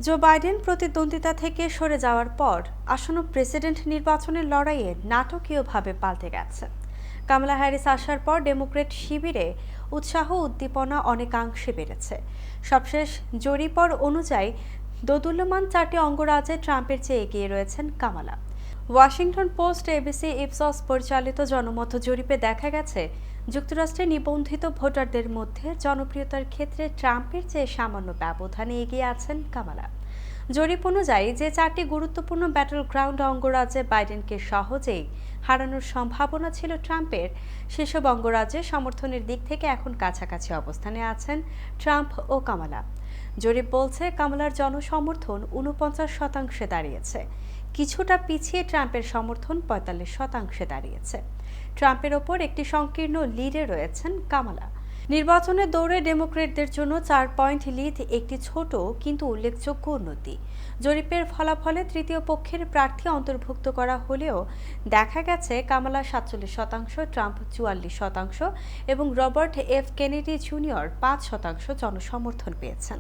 Joe Biden প্রতিদ্বন্দ্বিতা থেকে সরে যাওয়ার পর আসন্ন প্রেসিডেন্ট নির্বাচনের লড়াইয়ে নাটকীয়ভাবে পাল্টে গেছে। কামালা হ্যারিস আসার পর ডেমোক্রেট শিবিরে উৎসাহ উদ্দীপনা অনেকাংশে বেড়েছে। সবশেষ জরিপর অনুযায়ী দোদুল্যমান চারটি অঙ্গরাজ্যে ট্রাম্পের চেয়ে এগিয়ে রয়েছেন কামালা। ওয়াশিংটন পোস্ট, এবিসি, ইপসস পরিচালিত জনমত জরিপে দেখা গেছে যুক্তরাষ্ট্রে নিবন্ধিত ভোটারদের মধ্যে জনপ্রিয়তার ক্ষেত্রে ট্রাম্পের চেয়ে সামান্য ব্যবধানে এগিয়ে আছেন কামালা। জরিপ অনুযায়ী যে চারটি গুরুত্বপূর্ণ ব্যাটল গ্রাউন্ড অঙ্গরাজ্যে বাইডেনকে সহজেই হারানোর সম্ভাবনা ছিল ট্রাম্পের, সেসব অঙ্গরাজ্যে সমর্থনের দিক থেকে এখন কাছাকাছি অবস্থানে আছেন ট্রাম্প ও কামালা। জরিপ বলছে কামালার জনসমর্থন ৪৯% দাঁড়িয়েছে, কিছুটা পিছিয়ে ট্রাম্পের সমর্থন ৪৫% দাঁড়িয়েছে। ট্রাম্পের ওপর একটি সংকীর্ণ লিডে রয়েছেন কামালা। নির্বাচনের দৌড়ে ডেমোক্রেটদের জন্য ৪ পয়েন্ট লিড একটি ছোট কিন্তু উল্লেখযোগ্য উন্নতি। জরিপের ফলাফলে তৃতীয় পক্ষের প্রার্থী অন্তর্ভুক্ত করা হলেও দেখা গেছে কামালা ৪৭%, ট্রাম্প ৪৪% এবং রবার্ট এফ কেনেডি জুনিয়র ৫% জনসমর্থন পেয়েছেন।